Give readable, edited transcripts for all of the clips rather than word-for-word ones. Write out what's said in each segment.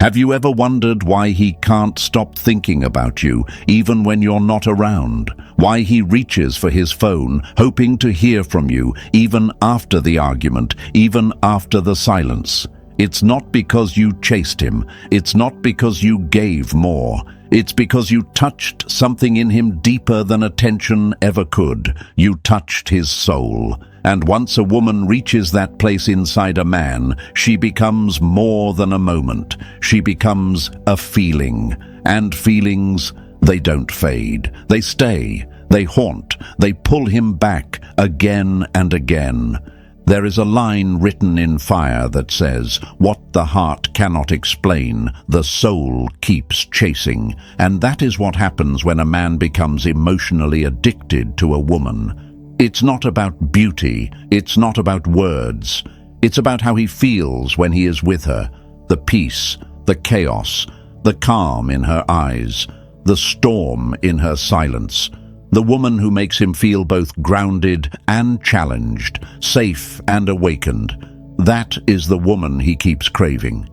Have you ever wondered why he can't stop thinking about you, even when you're not around? Why he reaches for his phone, hoping to hear from you, even after the argument, even after the silence? It's not because you chased him. It's not because you gave more. It's because you touched something in him deeper than attention ever could. You touched his soul. And once a woman reaches that place inside a man, she becomes more than a moment. She becomes a feeling. And feelings, they don't fade. They stay. They haunt. They pull him back again and again. There is a line written in fire that says, "What the heart cannot explain, the soul keeps chasing." And that is what happens when a man becomes emotionally addicted to a woman. It's not about beauty, it's not about words. It's about how he feels when he is with her. The peace, the chaos, the calm in her eyes, the storm in her silence. The woman who makes him feel both grounded and challenged, safe and awakened. That is the woman he keeps craving.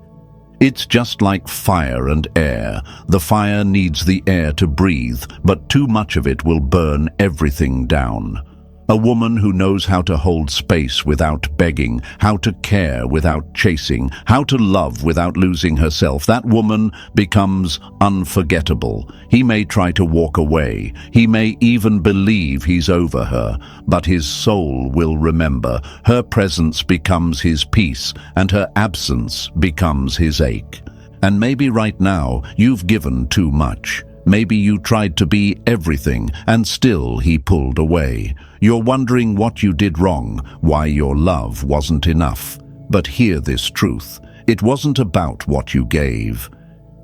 It's just like fire and air. The fire needs the air to breathe, but too much of it will burn everything down. A woman who knows how to hold space without begging, how to care without chasing, how to love without losing herself, that woman becomes unforgettable. He may try to walk away. He may even believe he's over her, but his soul will remember. Her presence becomes his peace, and her absence becomes his ache. And maybe right now you've given too much. Maybe you tried to be everything, and still he pulled away. You're wondering what you did wrong, why your love wasn't enough. But hear this truth. It wasn't about what you gave.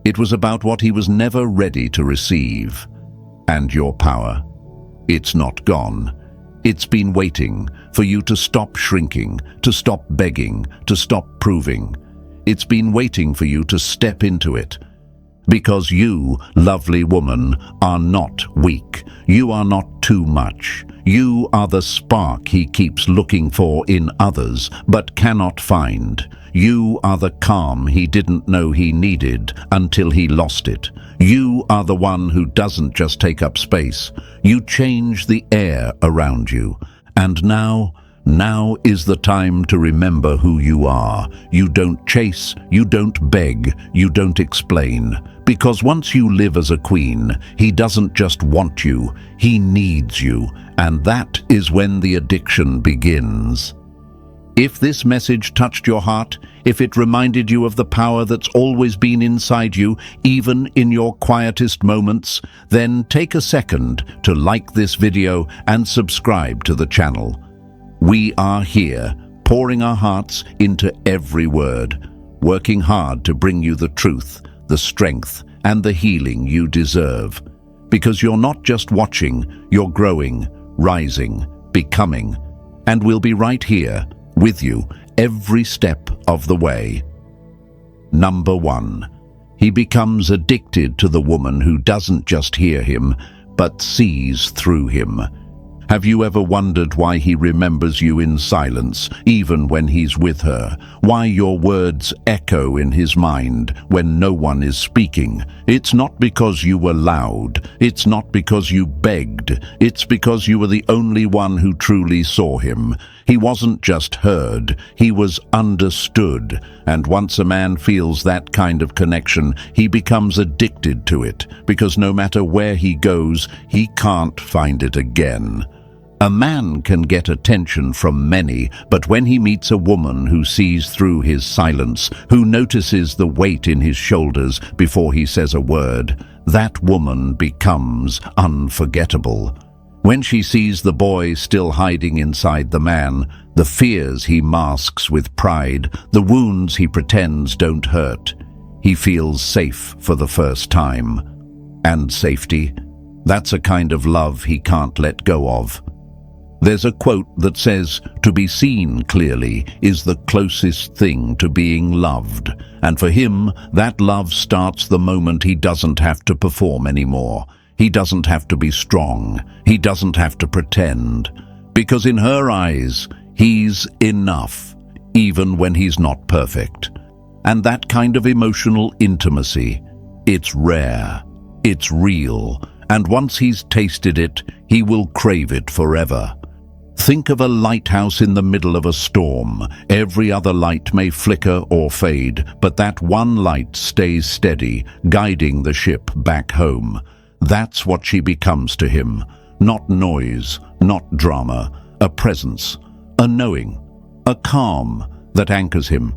It was about what he was never ready to receive. And your power. It's not gone. It's been waiting for you to stop shrinking, to stop begging, to stop proving. It's been waiting for you to step into it. Because you, lovely woman, are not weak. You are not too much. You are the spark he keeps looking for in others, but cannot find. You are the calm he didn't know he needed until he lost it. You are the one who doesn't just take up space. You change the air around you. And now is the time to remember who you are. You don't chase, you don't beg, you don't explain. Because once you live as a queen, he doesn't just want you, he needs you. And that is when the addiction begins. If this message touched your heart, if it reminded you of the power that's always been inside you, even in your quietest moments, then take a second to like this video and subscribe to the channel. We are here, pouring our hearts into every word, working hard to bring you the truth, the strength, and the healing you deserve. Because you're not just watching, you're growing, rising, becoming, and we'll be right here with you every step of the way. Number 1. He becomes addicted to the woman who doesn't just hear him, but sees through him. Have you ever wondered why he remembers you in silence, even when he's with her? Why your words echo in his mind when no one is speaking? It's not because you were loud. It's not because you begged. It's because you were the only one who truly saw him. He wasn't just heard, he was understood. And once a man feels that kind of connection, he becomes addicted to it, because no matter where he goes, he can't find it again. A man can get attention from many, but when he meets a woman who sees through his silence, who notices the weight in his shoulders before he says a word, that woman becomes unforgettable. When she sees the boy still hiding inside the man, the fears he masks with pride, the wounds he pretends don't hurt, he feels safe for the first time. And safety, that's a kind of love he can't let go of. There's a quote that says, "To be seen clearly is the closest thing to being loved." And for him, that love starts the moment he doesn't have to perform anymore. He doesn't have to be strong. He doesn't have to pretend. Because in her eyes, he's enough, even when he's not perfect. And that kind of emotional intimacy, it's rare, it's real, and once he's tasted it, he will crave it forever. Think of a lighthouse in the middle of a storm. Every other light may flicker or fade, but that one light stays steady, guiding the ship back home. That's what she becomes to him. Not noise, not drama, a presence, a knowing, a calm that anchors him.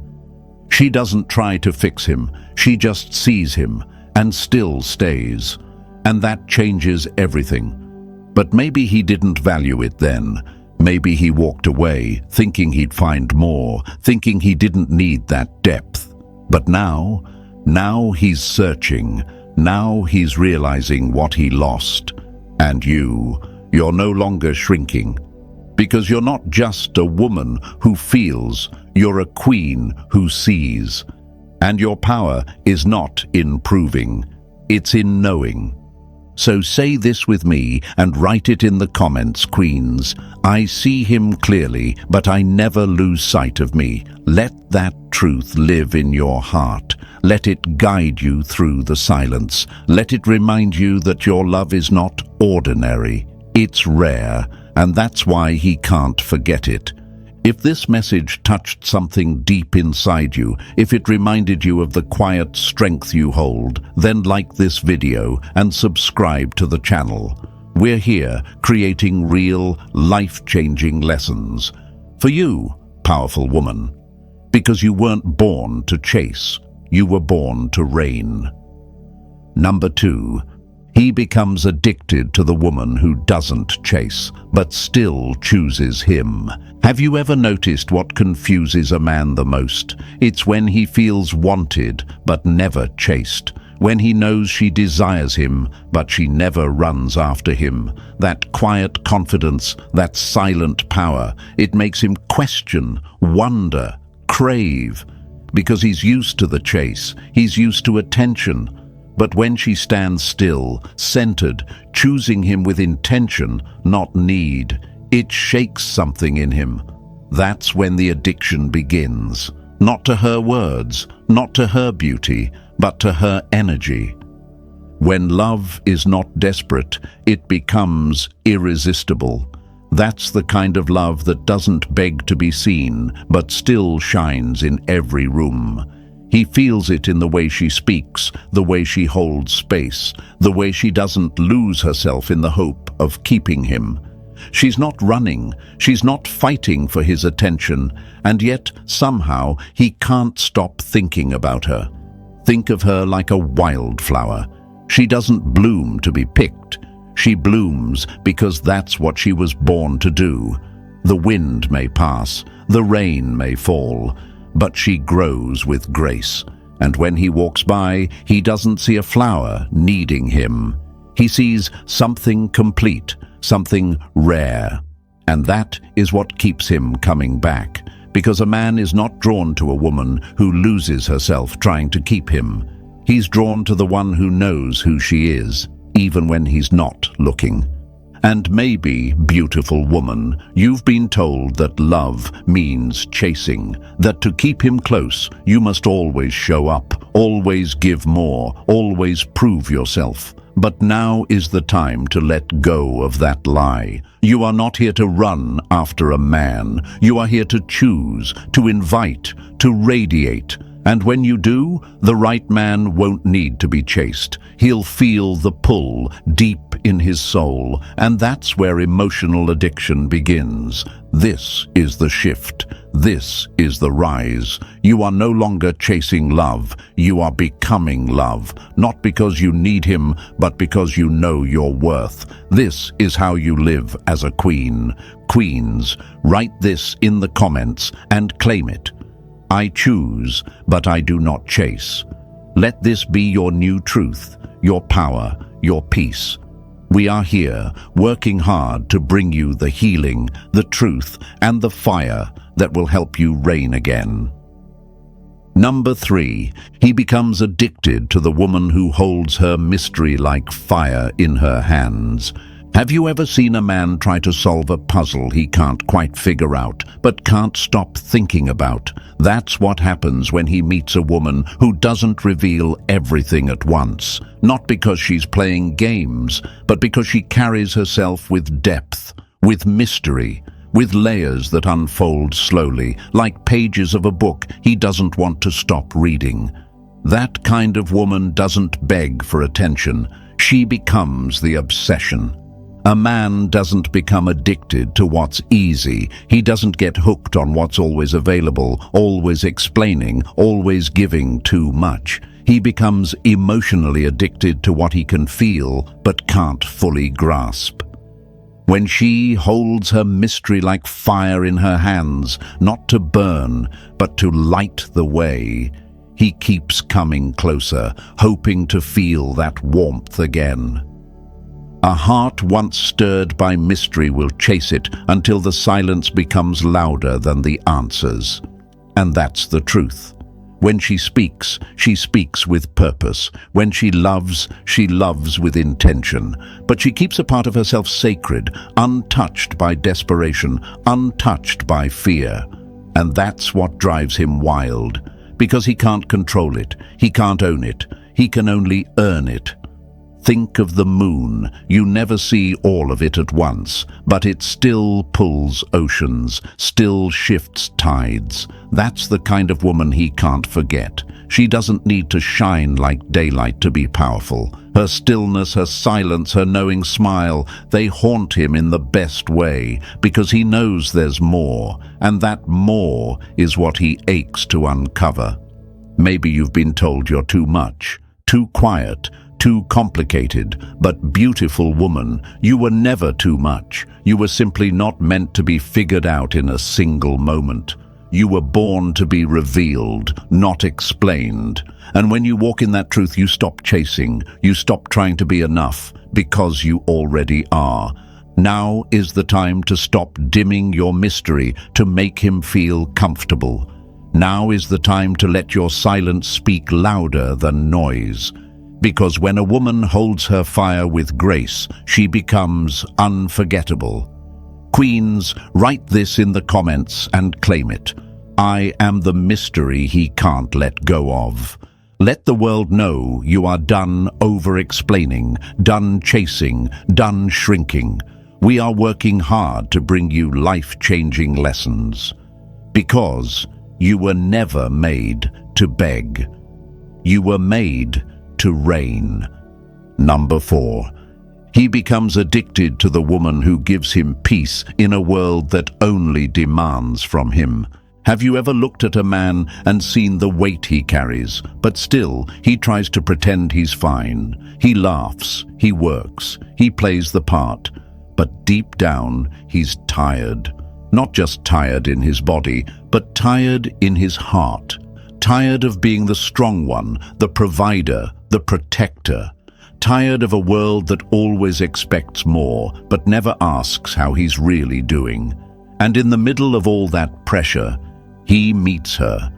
She doesn't try to fix him, she just sees him and still stays. And that changes everything. But maybe he didn't value it then. Maybe he walked away, thinking he'd find more, thinking he didn't need that depth. But now he's searching. Now he's realizing what he lost. And you're no longer shrinking. Because you're not just a woman who feels, you're a queen who sees. And your power is not in proving, it's in knowing. So say this with me and write it in the comments, queens. I see him clearly, but I never lose sight of me. Let that truth live in your heart. Let it guide you through the silence. Let it remind you that your love is not ordinary. It's rare, and that's why he can't forget it. If this message touched something deep inside you, if it reminded you of the quiet strength you hold, then like this video and subscribe to the channel. We're here creating real, life-changing lessons. For you, powerful woman. Because you weren't born to chase, you were born to reign. Number 2. He becomes addicted to the woman who doesn't chase, but still chooses him. Have you ever noticed what confuses a man the most? It's when he feels wanted, but never chased. When he knows she desires him, but she never runs after him. That quiet confidence, that silent power, it makes him question, wonder, crave. Because he's used to the chase, he's used to attention. But when she stands still, centered, choosing him with intention, not need, it shakes something in him. That's when the addiction begins. Not to her words, not to her beauty, but to her energy. When love is not desperate, it becomes irresistible. That's the kind of love that doesn't beg to be seen, but still shines in every room. He feels it in the way she speaks, the way she holds space, the way she doesn't lose herself in the hope of keeping him. She's not running, she's not fighting for his attention, and yet, somehow, he can't stop thinking about her. Think of her like a wildflower. She doesn't bloom to be picked. She blooms because that's what she was born to do. The wind may pass, the rain may fall, but she grows with grace. And when he walks by, he doesn't see a flower needing him. He sees something complete, something rare. And that is what keeps him coming back. Because a man is not drawn to a woman who loses herself trying to keep him. He's drawn to the one who knows who she is, even when he's not looking. And maybe, beautiful woman, you've been told that love means chasing, that to keep him close, you must always show up, always give more, always prove yourself. But now is the time to let go of that lie. You are not here to run after a man. You are here to choose, to invite, to radiate. And when you do, the right man won't need to be chased. He'll feel the pull deep in his soul, and that's where emotional addiction begins. This is the shift. This is the rise. You are no longer chasing love. You are becoming love, not because you need him, but because you know your worth. This is how you live as a queen. Queens, write this in the comments and claim it. I choose, but I do not chase. Let this be your new truth, your power, your peace. We are here, working hard to bring you the healing, the truth, and the fire that will help you reign again. Number 3, he becomes addicted to the woman who holds her mystery like fire in her hands. Have you ever seen a man try to solve a puzzle he can't quite figure out, but can't stop thinking about? That's what happens when he meets a woman who doesn't reveal everything at once. Not because she's playing games, but because she carries herself with depth, with mystery, with layers that unfold slowly, like pages of a book he doesn't want to stop reading. That kind of woman doesn't beg for attention. She becomes the obsession. A man doesn't become addicted to what's easy. He doesn't get hooked on what's always available, always explaining, always giving too much. He becomes emotionally addicted to what he can feel but can't fully grasp. When she holds her mystery like fire in her hands, not to burn, but to light the way, he keeps coming closer, hoping to feel that warmth again. A heart once stirred by mystery will chase it until the silence becomes louder than the answers. And that's the truth. When she speaks with purpose. When she loves with intention. But she keeps a part of herself sacred, untouched by desperation, untouched by fear. And that's what drives him wild. Because he can't control it, he can't own it, he can only earn it. Think of the moon. You never see all of it at once, but it still pulls oceans, still shifts tides. That's the kind of woman he can't forget. She doesn't need to shine like daylight to be powerful. Her stillness, her silence, her knowing smile, they haunt him in the best way, because he knows there's more, and that more is what he aches to uncover. Maybe you've been told you're too much, too quiet, too complicated, but beautiful woman, you were never too much. You were simply not meant to be figured out in a single moment. You were born to be revealed, not explained. And when you walk in that truth, you stop chasing. You stop trying to be enough, because you already are. Now is the time to stop dimming your mystery to make him feel comfortable. Now is the time to let your silence speak louder than noise. Because when a woman holds her fire with grace, she becomes unforgettable. Queens, write this in the comments and claim it. I am the mystery he can't let go of. Let the world know you are done over-explaining, done chasing, done shrinking. We are working hard to bring you life-changing lessons. Because you were never made to beg. You were made to reign. Number 4. He becomes addicted to the woman who gives him peace in a world that only demands from him. Have you ever looked at a man and seen the weight he carries, but still he tries to pretend he's fine? He laughs, he works, he plays the part, but deep down he's tired. Not just tired in his body, but tired in his heart. Tired of being the strong one, the provider, the protector. Tired of a world that always expects more, but never asks how he's really doing. And in the middle of all that pressure, he meets her.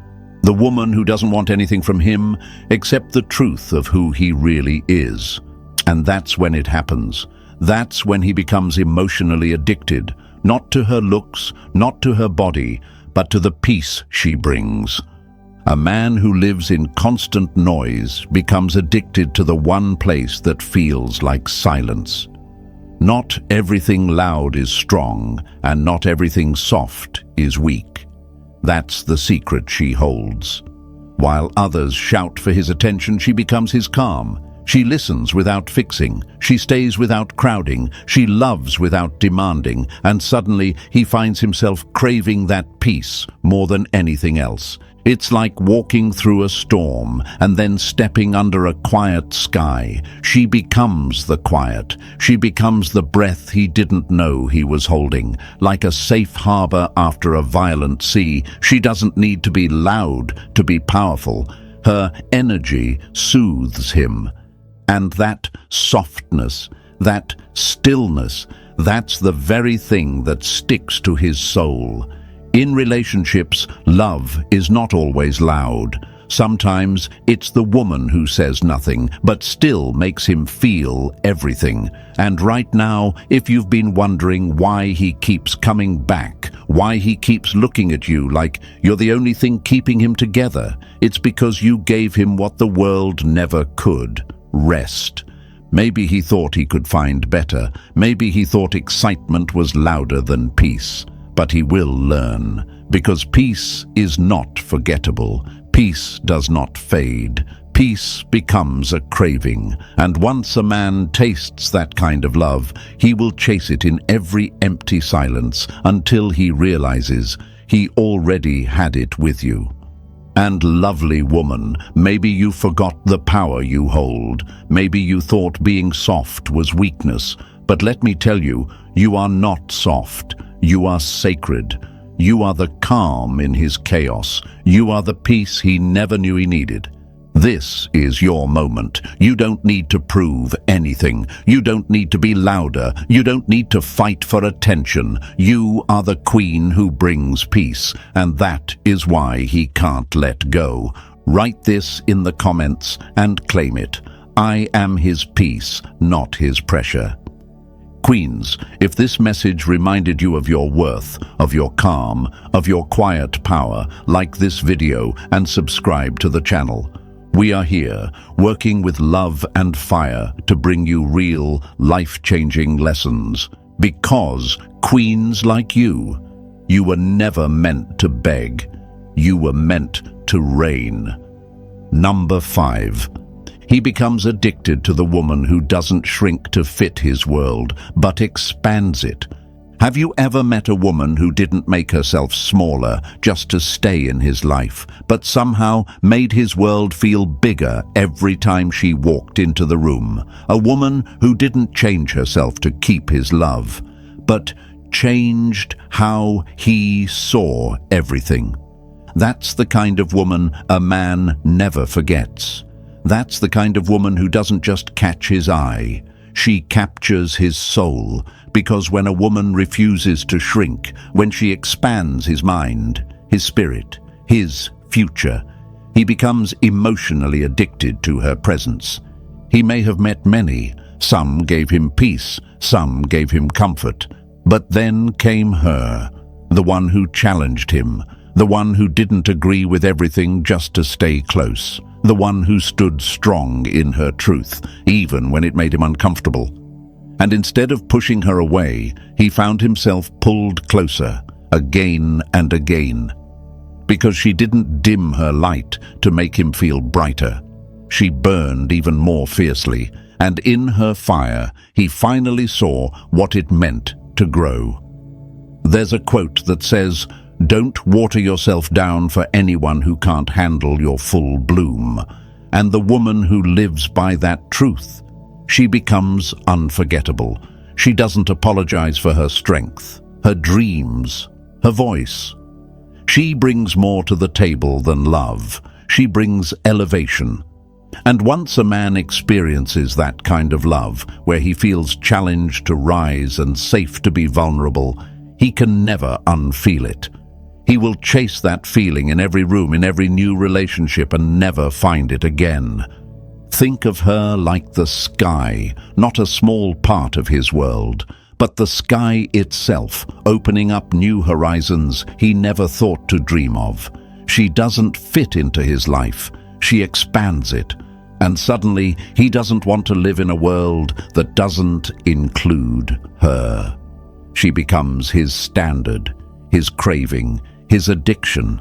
The woman who doesn't want anything from him except the truth of who he really is. And that's when it happens. That's when he becomes emotionally addicted, not to her looks, not to her body, but to the peace she brings. A man who lives in constant noise becomes addicted to the one place that feels like silence. Not everything loud is strong, and not everything soft is weak. That's the secret she holds. While others shout for his attention, she becomes his calm. She listens without fixing. She stays without crowding. She loves without demanding. And suddenly he finds himself craving that peace more than anything else. It's like walking through a storm and then stepping under a quiet sky. She becomes the quiet. She becomes the breath he didn't know he was holding. Like a safe harbor after a violent sea, she doesn't need to be loud to be powerful. Her energy soothes him. And that softness, that stillness, that's the very thing that sticks to his soul. In relationships, love is not always loud. Sometimes it's the woman who says nothing, but still makes him feel everything. And right now, if you've been wondering why he keeps coming back, why he keeps looking at you like you're the only thing keeping him together, it's because you gave him what the world never could: rest. Maybe he thought he could find better. Maybe he thought excitement was louder than peace. But he will learn, because peace is not forgettable. Peace does not fade. Peace becomes a craving, and once a man tastes that kind of love, he will chase it in every empty silence until he realizes he already had it with you. And lovely woman, maybe you forgot the power you hold. Maybe you thought being soft was weakness. But let me tell you, you are not soft. You are sacred. You are the calm in his chaos. You are the peace he never knew he needed. This is your moment. You don't need to prove anything. You don't need to be louder. You don't need to fight for attention. You are the queen who brings peace, and that is why he can't let go. Write this in the comments and claim it. I am his peace, not his pressure. Queens, if this message reminded you of your worth, of your calm, of your quiet power, like this video and subscribe to the channel. We are here, working with love and fire to bring you real, life-changing lessons. Because, queens like you were never meant to beg. You were meant to reign. Number 5. He becomes addicted to the woman who doesn't shrink to fit his world, but expands it. Have you ever met a woman who didn't make herself smaller just to stay in his life, but somehow made his world feel bigger every time she walked into the room? A woman who didn't change herself to keep his love, but changed how he saw everything. That's the kind of woman a man never forgets. That's the kind of woman who doesn't just catch his eye. She captures his soul, because when a woman refuses to shrink, when she expands his mind, his spirit, his future, he becomes emotionally addicted to her presence. He may have met many. Some gave him peace, some gave him comfort. But then came her, the one who challenged him, the one who didn't agree with everything just to stay close. The one who stood strong in her truth, even when it made him uncomfortable. And instead of pushing her away, he found himself pulled closer, again and again. Because she didn't dim her light to make him feel brighter. She burned even more fiercely, and in her fire, he finally saw what it meant to grow. There's a quote that says, "Don't water yourself down for anyone who can't handle your full bloom." And the woman who lives by that truth, she becomes unforgettable. She doesn't apologize for her strength, her dreams, her voice. She brings more to the table than love. She brings elevation. And once a man experiences that kind of love, where he feels challenged to rise and safe to be vulnerable, he can never unfeel it. He will chase that feeling in every room, in every new relationship, and never find it again. Think of her like the sky, not a small part of his world, but the sky itself, opening up new horizons he never thought to dream of. She doesn't fit into his life. She expands it. And suddenly, he doesn't want to live in a world that doesn't include her. She becomes his standard, his craving, his addiction.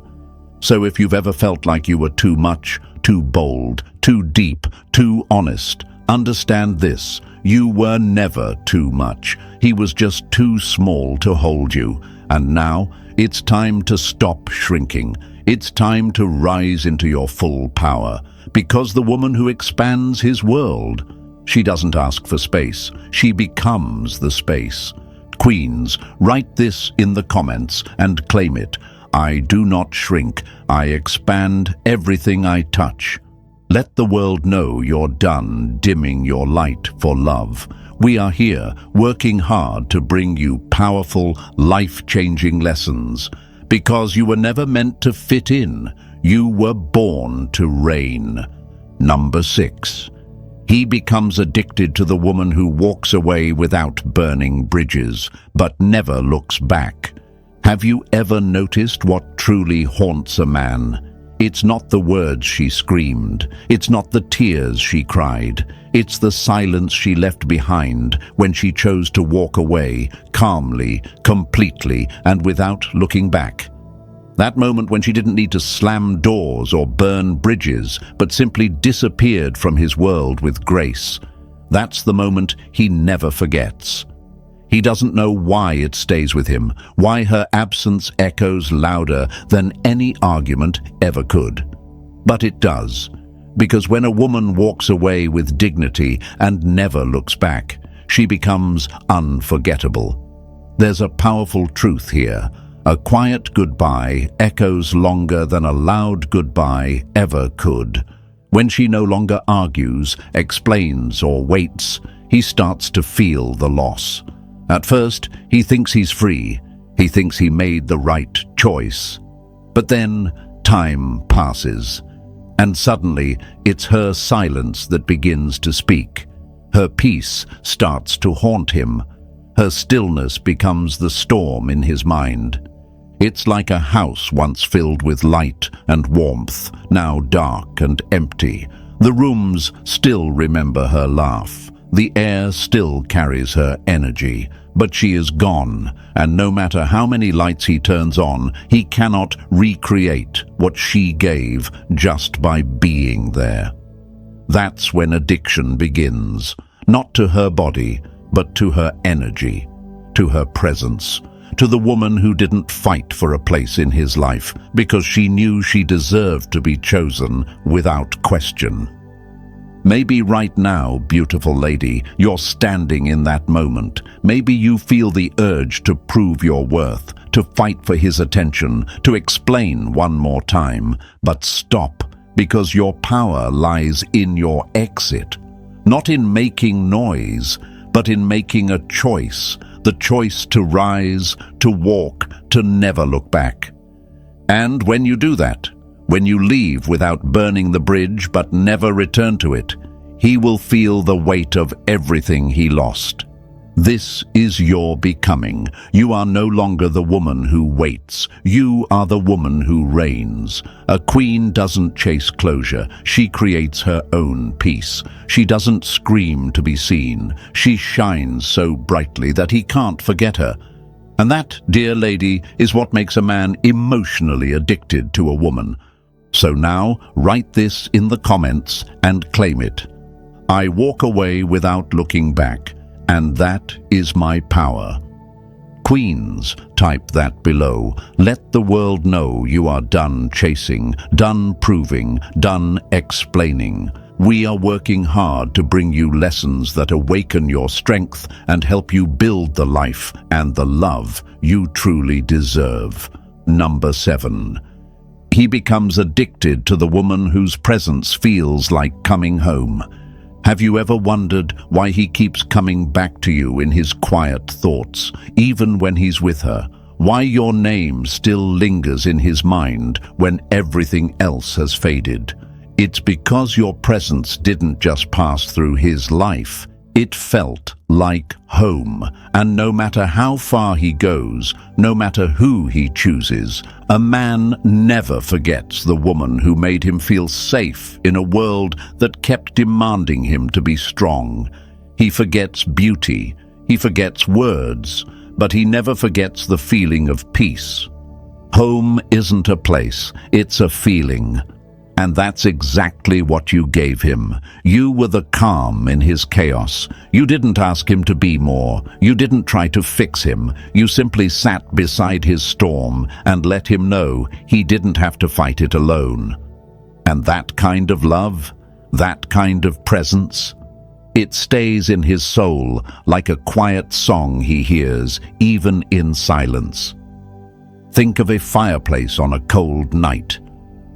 So if you've ever felt like you were too much, too bold, too deep, too honest, understand this: you were never too much. He was just too small to hold you. And now, it's time to stop shrinking. It's time to rise into your full power. Because the woman who expands his world, she doesn't ask for space. She becomes the space. Queens, write this in the comments and claim it. I do not shrink. I expand everything I touch. Let the world know you're done dimming your light for love. We are here, working hard to bring you powerful, life-changing lessons. Because you were never meant to fit in. You were born to reign. Number 6. He becomes addicted to the woman who walks away without burning bridges, but never looks back. Have you ever noticed what truly haunts a man? It's not the words she screamed. It's not the tears she cried. It's the silence she left behind when she chose to walk away, calmly, completely, and without looking back. That moment when she didn't need to slam doors or burn bridges, but simply disappeared from his world with grace. That's the moment he never forgets. He doesn't know why it stays with him, why her absence echoes louder than any argument ever could. But it does, because when a woman walks away with dignity and never looks back, she becomes unforgettable. There's a powerful truth here. A quiet goodbye echoes longer than a loud goodbye ever could. When she no longer argues, explains, or waits, he starts to feel the loss. At first, he thinks he's free. He thinks he made the right choice. But then, time passes, and suddenly it's her silence that begins to speak. Her peace starts to haunt him. Her stillness becomes the storm in his mind. It's like a house once filled with light and warmth, now dark and empty. The rooms still remember her laugh. The air still carries her energy, but she is gone, and no matter how many lights he turns on, he cannot recreate what she gave just by being there. That's when addiction begins, not to her body, but to her energy, to her presence, to the woman who didn't fight for a place in his life because she knew she deserved to be chosen without question. Maybe right now, beautiful lady, you're standing in that moment. Maybe you feel the urge to prove your worth, to fight for his attention, to explain one more time. But stop, because your power lies in your exit. Not in making noise, but in making a choice. The choice to rise, to walk, to never look back. And when you do that, when you leave without burning the bridge but never return to it, he will feel the weight of everything he lost. This is your becoming. You are no longer the woman who waits. You are the woman who reigns. A queen doesn't chase closure. She creates her own peace. She doesn't scream to be seen. She shines so brightly that he can't forget her. And that, dear lady, is what makes a man emotionally addicted to a woman. So now, write this in the comments and claim it. I walk away without looking back, and that is my power. Queens, type that below. Let the world know you are done chasing, done proving, done explaining. We are working hard to bring you lessons that awaken your strength and help you build the life and the love you truly deserve. Number 7. He becomes addicted to the woman whose presence feels like coming home. Have you ever wondered why he keeps coming back to you in his quiet thoughts, even when he's with her? Why your name still lingers in his mind when everything else has faded? It's because your presence didn't just pass through his life. It felt like home. And no matter how far he goes, no matter who he chooses, a man never forgets the woman who made him feel safe in a world that kept demanding him to be strong. He forgets beauty, he forgets words, but he never forgets the feeling of peace. Home isn't a place, it's a feeling. And that's exactly what you gave him. You were the calm in his chaos. You didn't ask him to be more. You didn't try to fix him. You simply sat beside his storm and let him know he didn't have to fight it alone. And that kind of love, that kind of presence, it stays in his soul like a quiet song he hears, even in silence. Think of a fireplace on a cold night.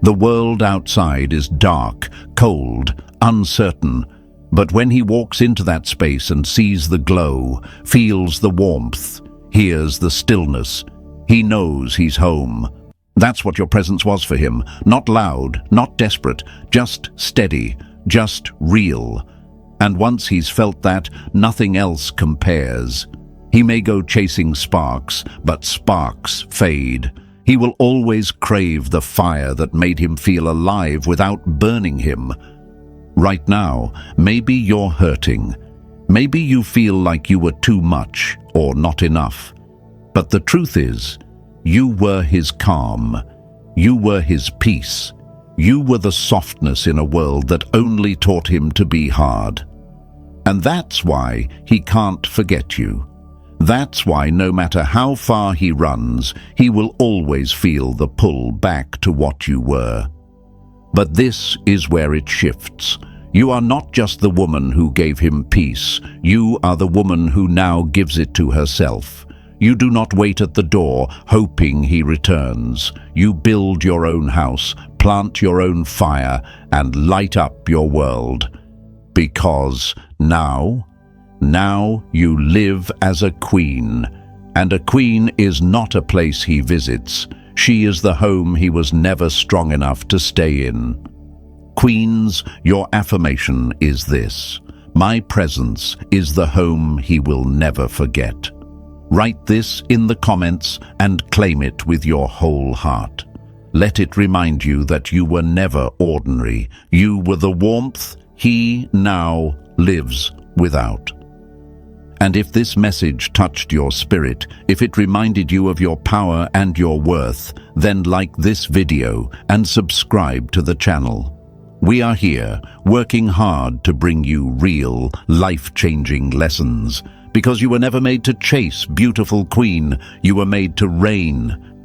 The world outside is dark, cold, uncertain, but when he walks into that space and sees the glow, feels the warmth, hears the stillness, he knows he's home. That's what your presence was for him. Not loud, not desperate, just steady, just real. And once he's felt that, nothing else compares. He may go chasing sparks, but sparks fade. He will always crave the fire that made him feel alive without burning him. Right now, maybe you're hurting. Maybe you feel like you were too much or not enough. But the truth is, you were his calm. You were his peace. You were the softness in a world that only taught him to be hard. And that's why he can't forget you. That's why no matter how far he runs, he will always feel the pull back to what you were. But this is where it shifts. You are not just the woman who gave him peace. You are the woman who now gives it to herself. You do not wait at the door, hoping he returns. You build your own house, plant your own fire, and light up your world. Because now you live as a queen. And a queen is not a place he visits. She is the home he was never strong enough to stay in. Queens, your affirmation is this: my presence is the home he will never forget. Write this in the comments and claim it with your whole heart. Let it remind you that you were never ordinary. You were the warmth he now lives without. And if this message touched your spirit, if it reminded you of your power and your worth, then like this video and subscribe to the channel. We are here, working hard to bring you real, life-changing lessons. Because you were never made to chase, beautiful queen. You were made to reign,